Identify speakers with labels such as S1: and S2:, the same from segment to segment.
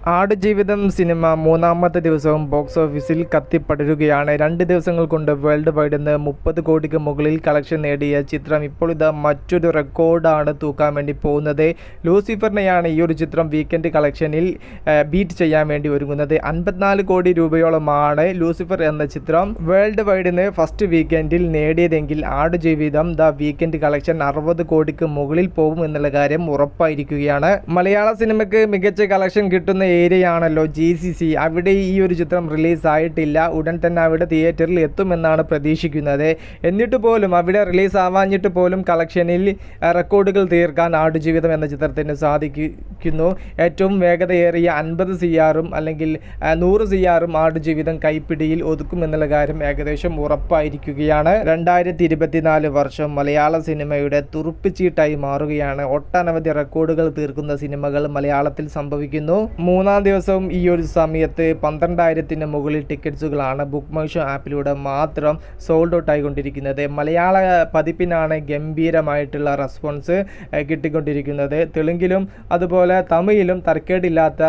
S1: Aadujeevitham cinema മൂന്നാമത്തെ ദിവസവും box ഓഫീസിൽ കത്തിപ്പടരുകയാണ്. 2 ദിവസങ്ങൾ കൊണ്ട് വേൾഡ് വൈഡ് നിന്ന് 30 കോടിക്ക് മുകളിൽ കളക്ഷൻ നേടിയ ചിത്രം ഇപ്പോൾ ഇതാ മറ്റൊരു റെക്കോർഡാണ് തൂക്കാൻ വേണ്ടി പോകുന്നത്. ലൂസിഫറിനെയാണ് ഈ ഒരു ചിത്രം വീക്കെൻഡ് കളക്ഷനിൽ ബീറ്റ് ചെയ്യാൻ വേണ്ടി ഒരുങ്ങുന്നത്. 54 കോടി രൂപയോളമാണ് ലൂസിഫർ എന്ന ചിത്രം വേൾഡ് വൈഡ് നിന്ന് ഫസ്റ്റ് വീക്കെൻഡിൽ നേടിയതെങ്കിൽ ആടുജീവിതം വീക്കെൻഡ് കളക്ഷൻ 60 കോടിക്ക് മുകളിൽ പോകും എന്നുള്ള കാര്യം ഉറപ്പായിരിക്കുകയാണ്. മലയാള സിനിമയ്ക്ക് മികച്ച കളക്ഷൻ കിട്ടുന്ന ഏരിയയാണല്ലോ GCC. അവിടെ ഈ ഒരു ചിത്രം റിലീസ് ആയിട്ടില്ല. ഉടൻ തന്നെ അവിടെ തിയേറ്ററിൽ എത്തുമെന്നാണ് പ്രതീക്ഷിക്കുന്നത്. എന്നിട്ട് പോലും അവിടെ റിലീസ് ആവാഞ്ഞിട്ട് പോലും കളക്ഷനിൽ റെക്കോർഡുകൾ തീർക്കാൻ ആടുജീവിതം എന്ന ചിത്രത്തിന് സാധിക്കുന്നു. ഏറ്റവും വേഗതയേറിയ 50 CR അല്ലെങ്കിൽ 100 CR ആടുജീവിതം കൈപ്പിടിയിൽ ഒതുക്കുമെന്നുള്ള കാര്യം ഏകദേശം ഉറപ്പായിരിക്കുകയാണ്. 2024 വർഷം മലയാള സിനിമയുടെ തുറുപ്പുചീട്ടായി മാറുകയാണ്. ഒട്ടനവധി റെക്കോർഡുകൾ തീർക്കുന്ന സിനിമകൾ മലയാളത്തിൽ സംഭവിക്കുന്നു. മൂന്നാം ദിവസവും ഈ ഒരു സമയത്ത് 12,000-ന് മുകളിൽ ടിക്കറ്റ്സുകളാണ് ബുക്ക് മൈ ഷോ ആപ്പിലൂടെ മാത്രം സോൾഡ് ഔട്ട് ആയിക്കൊണ്ടിരിക്കുന്നത്. മലയാള പതിപ്പിനാണ് ഗംഭീരമായിട്ടുള്ള റെസ്പോൺസ് കിട്ടിക്കൊണ്ടിരിക്കുന്നത്. തെലുങ്കിലും അതുപോലെ തമിഴിലും തരക്കേടില്ലാത്ത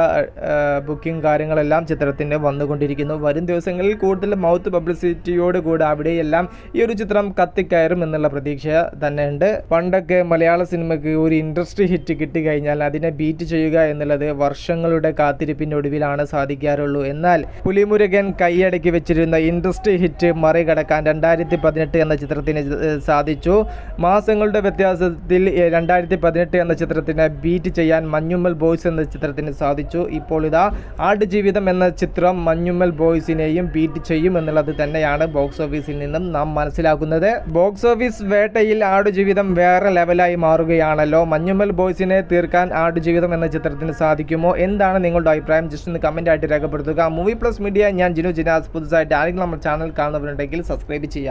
S1: ബുക്കിംഗ് കാര്യങ്ങളെല്ലാം ചിത്രത്തിന് വന്നുകൊണ്ടിരിക്കുന്നു. വരും ദിവസങ്ങളിൽ കൂടുതൽ മൗത്ത് പബ്ലിസിറ്റിയോടുകൂടി അവിടെയെല്ലാം ഈ ഒരു ചിത്രം കത്തിക്കയറും എന്നുള്ള പ്രതീക്ഷ തന്നെ ഉണ്ട്. പണ്ടൊക്കെ മലയാള സിനിമയ്ക്ക് ഒരു ഇൻഡസ്ട്രി ഹിറ്റ് കിട്ടിക്കഴിഞ്ഞാൽ അതിനെ ബീറ്റ് ചെയ്യുക എന്നുള്ളത് വർഷങ്ങളുടെ കാത്തിരിപ്പിൻ്റെ ഒടുവിലാണ് സാധിക്കാറുള്ളൂ. എന്നാൽ പുലിമുരുകൻ കൈയടക്കി വെച്ചിരുന്ന ഇൻഡസ്ട്രി ഹിറ്റ് മറികടക്കാൻ 2018 എന്ന ചിത്രത്തിന് സാധിച്ചു. മാസങ്ങളുടെ വ്യത്യാസത്തിൽ 2018 എന്ന ചിത്രത്തിനെ ബീറ്റ് ചെയ്യാൻ മഞ്ഞുമ്മൽ ബോയ്സ് എന്ന ചിത്രത്തിന് സാധിച്ചു. ഇപ്പോൾ ഇതാ ആടുജീവിതം എന്ന ചിത്രം മഞ്ഞുമ്മൽ ബോയ്സിനെയും ബീറ്റ് ചെയ്യും എന്നുള്ളത് തന്നെയാണ് ബോക്സ് ഓഫീസിൽ നിന്നും നാം മനസ്സിലാക്കുന്നത്. ബോക്സ് ഓഫീസ് വേട്ടയിൽ ആടുജീവിതം വേറെ ലെവലായി മാറുകയാണല്ലോ. മഞ്ഞുമ്മൽ ബോയ്സിനെ തീർക്കാൻ ആടുജീവിതം എന്ന ചിത്രത്തിന് സാധിക്കുമോ? എന്താണ് നിങ്ങളുടെ അഭിപ്രായം? ജസ്റ്റ് ഒന്ന് കമൻ്റ് ആയിട്ട് രേഖപ്പെടുത്തുക. മൂവി പ്ലസ് മീഡിയ, ഞാൻ ജിനു ജിനാസ്. പുതുതായിട്ട് ആരെങ്കിലും നമ്മുടെ ചാനൽ കാണുന്നവരുണ്ടെങ്കിൽ സബ്സ്ക്രൈബ് ചെയ്യുക.